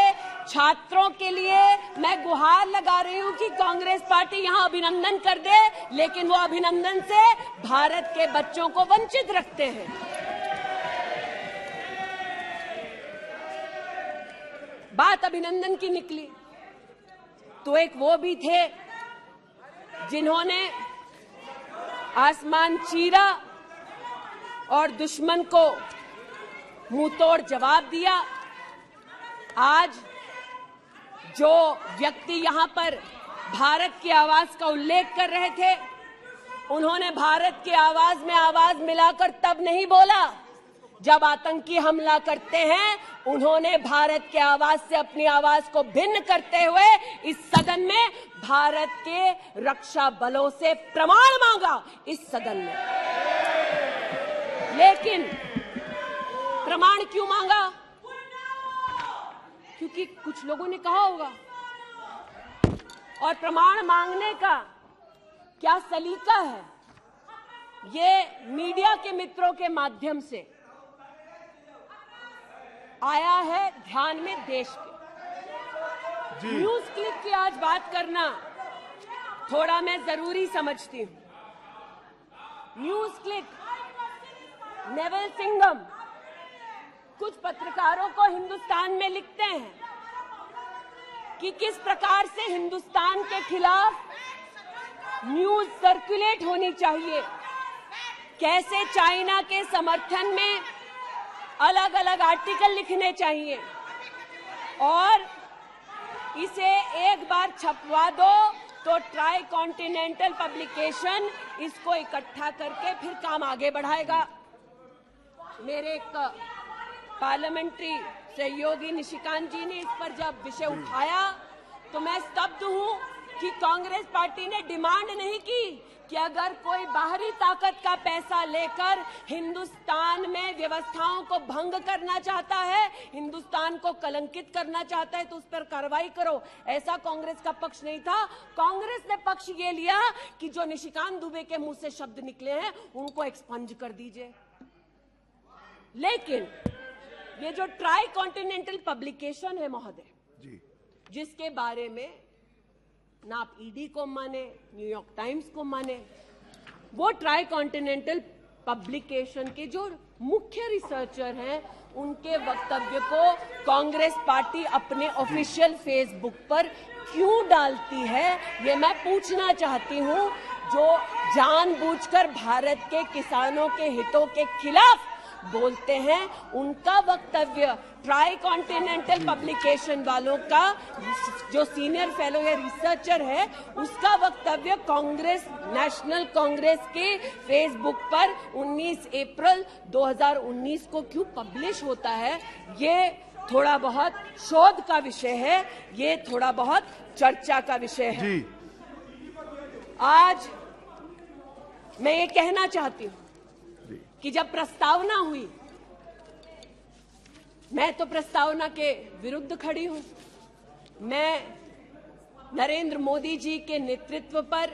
छात्रों के लिए मैं गुहार लगा रही हूं कि कांग्रेस पार्टी यहां अभिनंदन कर दे, लेकिन वो अभिनंदन से भारत के बच्चों को वंचित रखते हैं। बात अभिनंदन की निकली तो एक वो भी थे जिन्होंने आसमान चीरा और दुश्मन को मुंहतोड़ जवाब दिया। आज जो व्यक्ति यहां पर भारत की आवाज का उल्लेख कर रहे थे, उन्होंने भारत की आवाज में आवाज मिलाकर तब नहीं बोला जब आतंकी हमला करते हैं। उन्होंने भारत के आवाज से अपनी आवाज को भिन्न करते हुए इस सदन में भारत के रक्षा बलों से प्रमाण मांगा इस सदन में। लेकिन प्रमाण क्यों मांगा? क्योंकि कुछ लोगों ने कहा होगा। और प्रमाण मांगने का क्या सलीका है, ये मीडिया के मित्रों के माध्यम से आया है ध्यान में देश के। न्यूज क्लिक की आज बात करना थोड़ा मैं जरूरी समझती हूं। न्यूज क्लिक, नेवल सिंघम कुछ पत्रकारों को हिंदुस्तान में लिखते हैं कि किस प्रकार से हिंदुस्तान के खिलाफ न्यूज सर्कुलेट होनी चाहिए। कैसे चाइना के समर्थन में अलग अलग आर्टिकल लिखने चाहिए और इसे एक बार छपवा दो तो ट्राई कॉन्टिनेंटल पब्लिकेशन इसको इकट्ठा करके फिर काम आगे बढ़ाएगा। मेरे एक पार्लियामेंट्री सहयोगी निशिकांत जी ने इस पर जब विषय उठाया तो मैं स्तब्ध हूं कि कांग्रेस पार्टी ने डिमांड नहीं की कि अगर कोई बाहरी ताकत का पैसा लेकर हिंदुस्तान में व्यवस्थाओं को भंग करना चाहता है, हिंदुस्तान को कलंकित करना चाहता है तो उस पर कार्रवाई करो। ऐसा कांग्रेस का पक्ष नहीं था। कांग्रेस ने पक्ष ये लिया कि जो निशिकांत दुबे के मुंह से शब्द निकले हैं उनको एक्सपंज कर दीजिए। लेकिन ये जो ट्राई कॉन्टिनेंटल पब्लिकेशन है महोदय, जिसके बारे में ना आप ईडी को माने, न्यूयॉर्क टाइम्स को माने, वो ट्राई कॉन्टिनेंटल पब्लिकेशन के जो मुख्य रिसर्चर हैं उनके वक्तव्य को कांग्रेस पार्टी अपने ऑफिशियल फेसबुक पर क्यों डालती है, ये मैं पूछना चाहती हूं। जो जानबूझकर भारत के किसानों के हितों के खिलाफ बोलते हैं, उनका वक्तव्य ट्राई कॉन्टिनेंटल पब्लिकेशन वालों का जो सीनियर फेलो या रिसर्चर है उसका वक्तव्य कांग्रेस, नेशनल कांग्रेस के फेसबुक पर 19 अप्रैल 2019 को क्यों पब्लिश होता है, ये थोड़ा बहुत शोध का विषय है, ये थोड़ा बहुत चर्चा का विषय है। आज मैं ये कहना चाहती हूं कि जब प्रस्तावना हुई, मैं तो प्रस्तावना के विरुद्ध खड़ी हूं। मैं नरेंद्र मोदी जी के नेतृत्व पर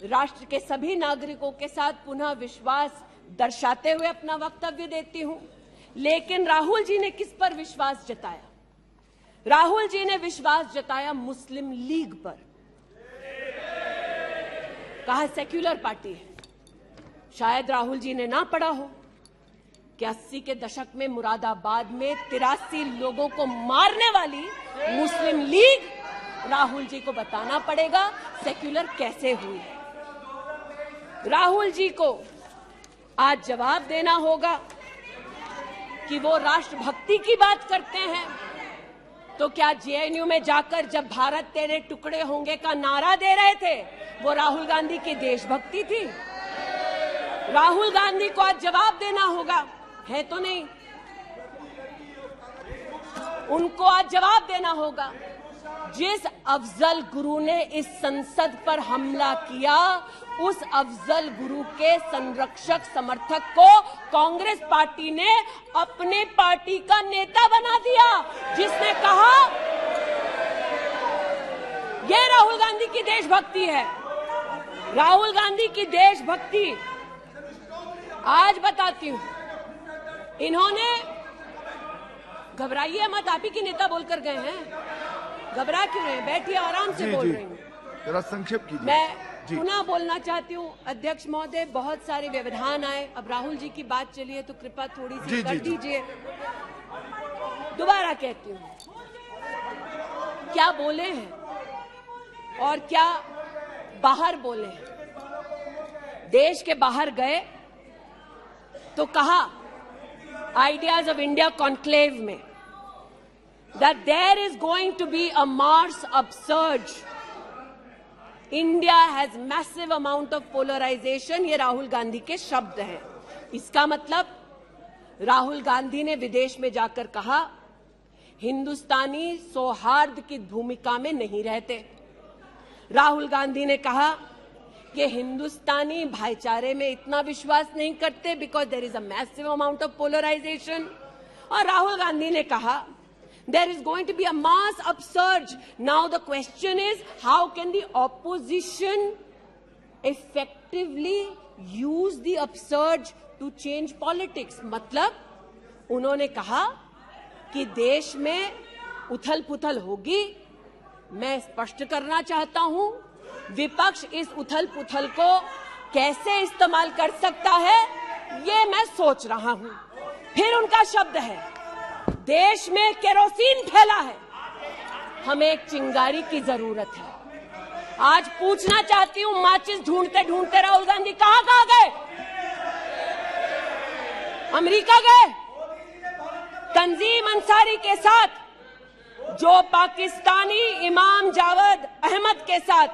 राष्ट्र के सभी नागरिकों के साथ पुनः विश्वास दर्शाते हुए अपना वक्तव्य देती हूं। लेकिन राहुल जी ने किस पर विश्वास जताया? राहुल जी ने विश्वास जताया मुस्लिम लीग पर। कहा सेक्युलर पार्टी है। शायद राहुल जी ने ना पढ़ा हो कि 80 के दशक में मुरादाबाद में 83 लोगों को मारने वाली मुस्लिम लीग राहुल जी को बताना पड़ेगा सेक्युलर कैसे हुई। राहुल जी को आज जवाब देना होगा कि वो राष्ट्रभक्ति की बात करते हैं तो क्या जेएनयू में जाकर जब भारत तेरे टुकड़े होंगे का नारा दे रहे थे वो राहुल गांधी की देशभक्ति थी? राहुल गांधी को आज जवाब देना होगा, है तो नहीं? उनको आज जवाब देना होगा। जिस अफजल गुरु ने इस संसद पर हमला किया, उस अफजल गुरु के संरक्षक समर्थक को कांग्रेस पार्टी ने अपने पार्टी का नेता बना दिया, जिसने कहा यह राहुल गांधी की देशभक्ति है। राहुल गांधी की देशभक्ति आज बताती हूं। इन्होंने, घबराइए मत, आप ही की नेता बोलकर गए हैं, घबरा क्यों रहे हैं? बैठिए, आराम से बोल रही हूँ। जरा संक्षेप कीजिए। मैं पुनः बोलना चाहती हूँ अध्यक्ष महोदय, बहुत सारे व्यवधान आए, अब राहुल जी की बात चली है तो कृपा थोड़ी सी कर दीजिए। दोबारा कहती हूँ, क्या बोले हैं और क्या बाहर बोले हैं। देश के बाहर गए तो कहा आइडियाज ऑफ इंडिया कॉन्क्लेव में that there is going to be a Mars upsurge. India has massive amount of polarization. ये राहुल गांधी के शब्द हैं। इसका मतलब राहुल गांधी ने विदेश में जाकर कहा हिंदुस्तानी सौहार्द की भूमिका में नहीं रहते। राहुल गांधी ने कहा कि हिंदुस्तानी भाईचारे में इतना विश्वास नहीं करते because there is a massive amount of polarisation. और राहुल गांधी ने कहा there is going to be a mass upsurge. Now the question is, how can the opposition effectively use the upsurge to change politics? मतलब उन्होंने कहा कि देश में उथल पुथल होगी। मैं स्पष्ट करना चाहता हूं, विपक्ष इस उथल पुथल को कैसे इस्तेमाल कर सकता है ये मैं सोच रहा हूं। फिर उनका शब्द है देश में केरोसिन फैला है, हमें एक चिंगारी की जरूरत है। आज पूछना चाहती हूं, माचिस ढूंढते ढूंढते राहुल गांधी कहां गए? अमेरिका गए, तंजीम अंसारी के साथ, जो पाकिस्तानी इमाम जावेद अहमद के साथ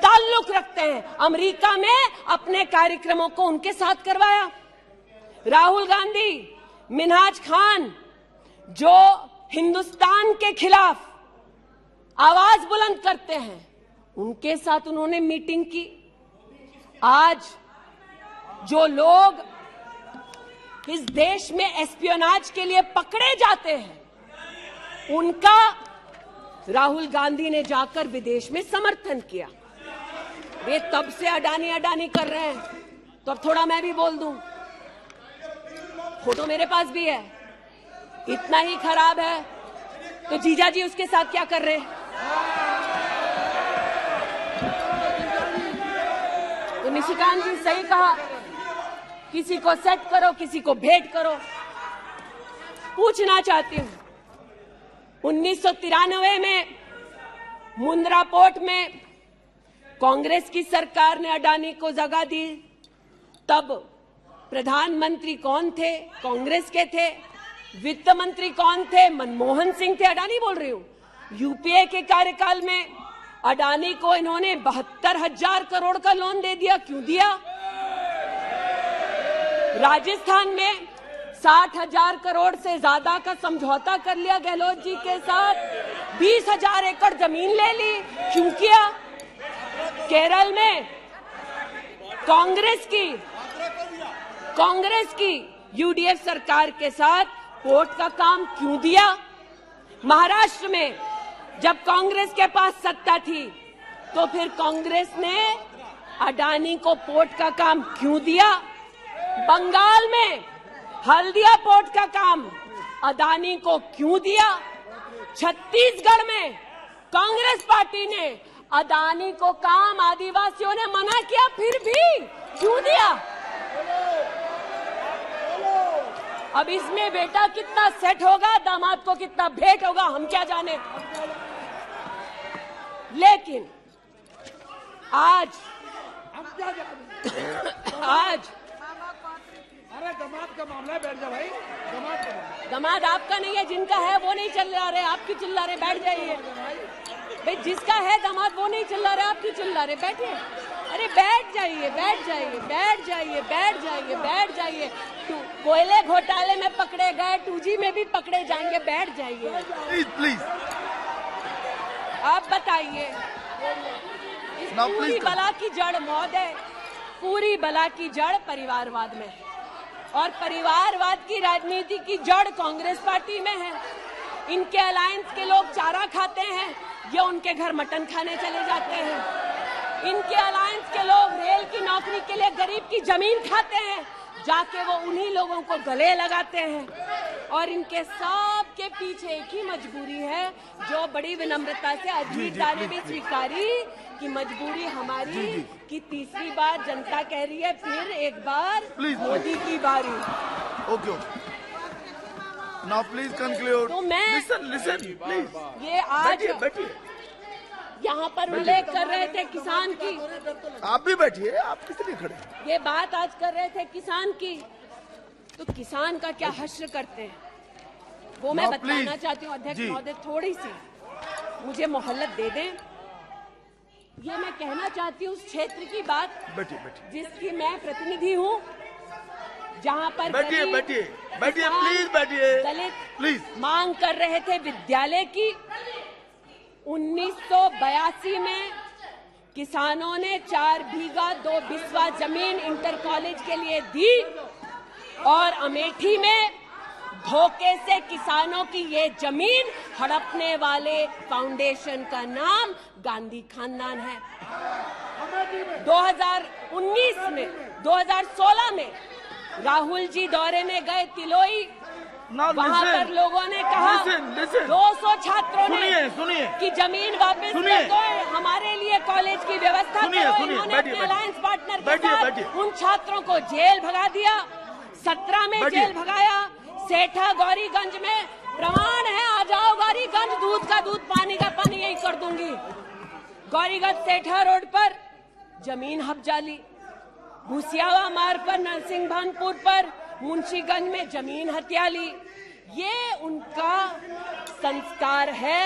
ताल्लुक रखते हैं, अमेरिका में अपने कार्यक्रमों को उनके साथ करवाया। राहुल गांधी, मिन्हाज खान, जो हिंदुस्तान के खिलाफ आवाज बुलंद करते हैं, उनके साथ उन्होंने मीटिंग की। आज जो लोग इस देश में एस्पियोनाज के लिए पकड़े जाते हैं, उनका राहुल गांधी ने जाकर विदेश में समर्थन किया। वे तब से अडानी अडानी कर रहे हैं, तो अब थोड़ा मैं भी बोल दूं। फोटो मेरे पास भी है। इतना ही खराब है तो जीजा जी उसके साथ क्या कर रहे हैं? तो निशिकांत जी सही कहा, किसी को सेट करो, किसी को भेंट करो। पूछना चाहती हूं, 1993 में मुंद्रा पोर्ट में कांग्रेस की सरकार ने अडानी को जगह दी। तब प्रधानमंत्री कौन थे? कांग्रेस के थे। वित्त मंत्री कौन थे? मनमोहन सिंह थे। अडानी बोल रही हूं। यूपीए के कार्यकाल में अडानी को इन्होंने 72,000 करोड़ का लोन दे दिया। क्यों दिया? राजस्थान में 60,000 करोड़ से ज्यादा का समझौता कर लिया गहलोत जी के साथ। 20,000 एकड़ जमीन ले ली। क्यों किया? केरल में कांग्रेस की यूडीएफ सरकार के साथ पोर्ट का काम क्यों दिया? महाराष्ट्र में जब कांग्रेस के पास सत्ता थी, तो फिर कांग्रेस ने अडानी को पोर्ट का काम क्यों दिया? बंगाल में हल्दिया पोर्ट का काम अडानी को क्यों दिया? छत्तीसगढ़ में कांग्रेस पार्टी ने अडानी को काम आदिवासियों ने मना किया, फिर भी क्यों दिया? अब इसमें बेटा कितना सेट होगा, दामाद को कितना भेंट होगा, हम क्या जाने। लेकिन आज अरे दामाद का मामला है, बैठ जा भाई। दामाद आपका नहीं है, जिनका है वो नहीं चिल्ला रहे, आप क्यों चिल्ला रहे? बैठ जाइए भाई। जिसका है दामाद वो नहीं चिल्ला रहे, आप क्यों चिल्ला रहे? बैठिए। अरे बैठ जाइए, बैठ जाइए, बैठ जाइए, बैठ जाइए, बैठ जाइए। कोयले घोटाले में पकड़े गए, 2G में भी पकड़े जाएंगे। बैठ जाइए प्लीज। आप बताइए, इस पूरी बला की जड़ मौत है। पूरी बला की जड़ परिवारवाद में है, और परिवारवाद की राजनीति की जड़ कांग्रेस पार्टी में है। इनके अलायंस के लोग चारा खाते हैं, ये उनके घर मटन खाने चले जाते हैं। इनके अलायंस के लोग रेल की नौकरी के लिए गरीब की जमीन खाते हैं, जाके वो उन्हीं लोगों को गले लगाते हैं। और इनके सब के पीछे एक ही मजबूरी है, जो बड़ी विनम्रता से अजीत दा ने भी स्वीकारी कि मजबूरी हमारी कि तीसरी बार जनता कह रही है, फिर एक बार मोदी की बारी। Okay, now please conclude. तो मैं लिसन प्लीज। ये आज बैठिए। यहाँ पर उल्लेख कर रहे थे किसान की। आप भी बैठिए, आप किस लिए खड़े? ये बात आज कर रहे थे किसान की, तो किसान का क्या हश्र करते हैं वो मैं बताना चाहती हूँ। अध्यक्ष महोदय, थोड़ी सी मुझे मोहलत दे दें। ये मैं कहना चाहती हूँ उस क्षेत्र की बात जिसकी मैं प्रतिनिधि हूँ, जहाँ पर बैठिए प्लीज, बैठिए दलित प्लीज मांग कर रहे थे विद्यालय की। 1982 में किसानों ने 4 बीघा 2 बिस्वा जमीन इंटर कॉलेज के लिए दी, और अमेठी में धोखे से किसानों की ये जमीन हड़पने वाले फाउंडेशन का नाम गांधी खानदान है। 2016 में राहुल जी दौरे में गए तिलोई, वहाँ पर लोगों ने कहा 200 छात्रों ने सुनिए कि जमीन वापस कर दो, हमारे लिए कॉलेज की व्यवस्था करो। इन्होंने अपने अलायंस पार्टनर के साथ उन छात्रों को जेल भगा दिया। 17 में जेल भगाया। सेठा गौरीगंज में प्रमाण है, आ जाओ गौरीगंज, दूध का दूध पानी का पानी यही कर दूंगी। गौरीगंज सेठा रोड पर जमीन हब्जाली, भूसियावा मार्ग पर, नरसिंह भानपुर पर मुंशीगंज में जमीन हत्या ली। ये उनका संस्कार है।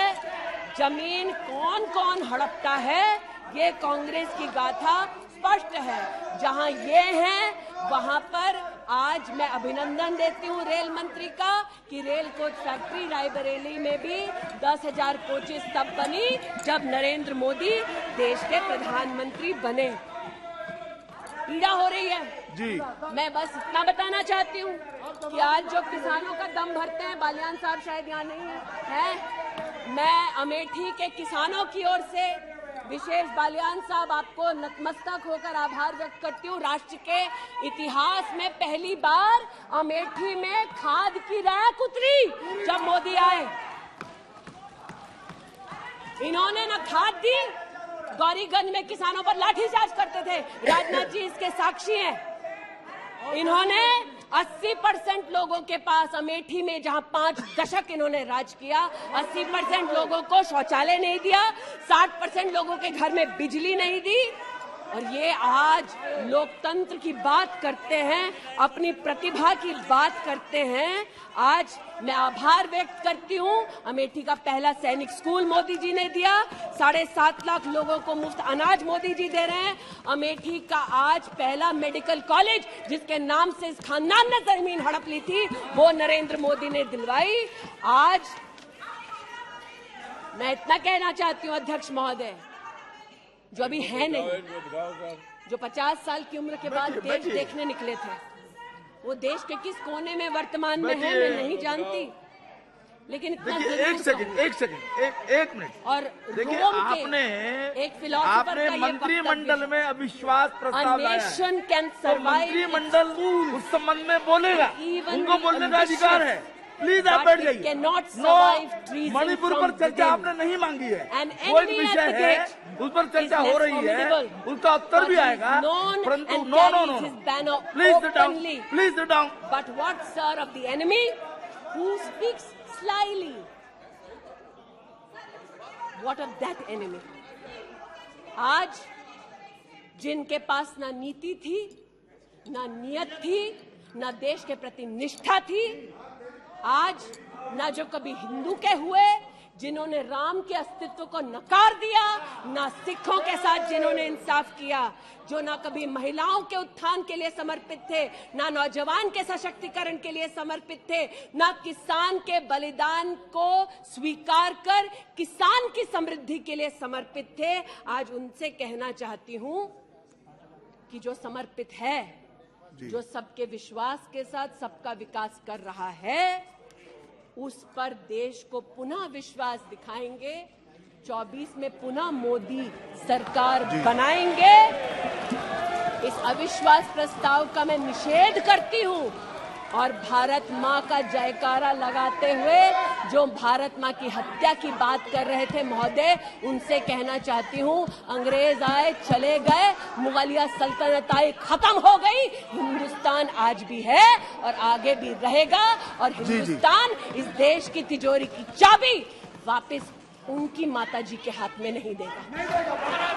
जमीन कौन कौन हड़पता है, ये कांग्रेस की गाथा स्पष्ट है। जहां ये हैं वहां पर आज मैं अभिनंदन देती हूं रेल मंत्री का कि रेल कोच फैक्ट्री रायबरेली में भी 10,000 कोचेस तब बनी जब नरेंद्र मोदी देश के प्रधानमंत्री बने। पीड़ा हो रही है जी। मैं बस इतना बताना चाहती हूँ कि आज जो किसानों का दम भरते हैं, बालियान साहब शायद यहाँ नहीं है, मैं अमेठी के किसानों की ओर से विशेष बालियान साहब आपको नतमस्तक होकर आभार व्यक्त करती हूँ। राष्ट्र के इतिहास में पहली बार अमेठी में खाद की रैक उतरी जब मोदी आए। इन्होंने न खाद दी, गौरीगंज में किसानों पर लाठीचार्ज करते थे, राजनाथ जी इसके साक्षी हैं। इन्होंने 80% लोगों के पास अमेठी में जहां 5 दशक इन्होंने राज किया, 80% लोगों को शौचालय नहीं दिया, 60% लोगों के घर में बिजली नहीं दी। और ये आज लोकतंत्र की बात करते हैं, अपनी प्रतिभा की बात करते हैं। आज मैं आभार व्यक्त करती हूँ। अमेठी का पहला सैनिक स्कूल मोदी जी ने दिया, 7.5 लाख लोगों को मुफ्त अनाज मोदी जी दे रहे हैं। अमेठी का आज पहला मेडिकल कॉलेज जिसके नाम से इस खानदान ने जमीन हड़प ली थी, वो नरेंद्र मोदी ने दिलवाई। आज मैं इतना कहना चाहती हूँ अध्यक्ष महोदय, जो अभी है नहीं, जो 50 साल की उम्र के बाद देश देखने निकले थे, वो देश के किस कोने में वर्तमान में है मैं नहीं जानती, लेकिन इतना एक मिनट। और देखिए, आपने एक फिलोसोफर का मंत्रिमंडल में अविश्वास प्रस्ताव लाया है, मंत्रिमंडल उस संबंध में बोलेगा, उनको बोलने का अधिकार है। प्लीज आप बैठ जाइए। मणिपुर पर चर्चा आपने नहीं मांगी है, वो एक विषय है, उस पर चर्चा हो रही है, उसका उत्तर भी आएगा, परंतु no please sit down, please sit down. But what sir of the enemy who speaks slyly, what of that enemy? आज जिनके पास ना नीति थी, ना नियत थी, ना देश के प्रति निष्ठा थी, आज ना जो कभी हिंदू के हुए, जिन्होंने राम के अस्तित्व को नकार दिया, ना सिखों के साथ जिन्होंने इंसाफ किया, जो ना कभी महिलाओं के उत्थान के लिए समर्पित थे, ना नौजवान के सशक्तिकरण के लिए समर्पित थे, ना किसान के बलिदान को स्वीकार कर किसान की समृद्धि के लिए समर्पित थे। आज उनसे कहना चाहती हूं कि जो समर्पित है, जो सबके विश्वास के साथ सबका विकास कर रहा है, उस पर देश को पुनः विश्वास दिखाएंगे। 24 में पुनः मोदी सरकार बनाएंगे। इस अविश्वास प्रस्ताव का मैं निषेध करती हूं और भारत मां का जयकारा लगाते हुए जो भारत मां की हत्या की बात कर रहे थे महोदय, उनसे कहना चाहती हूं, अंग्रेज आए चले गए, मुगलिया सल्तनत आई खत्म हो गई, हिंदुस्तान आज भी है और आगे भी रहेगा। और हिंदुस्तान इस देश की तिजोरी की चाबी वापस उनकी माताजी के हाथ में नहीं देगा।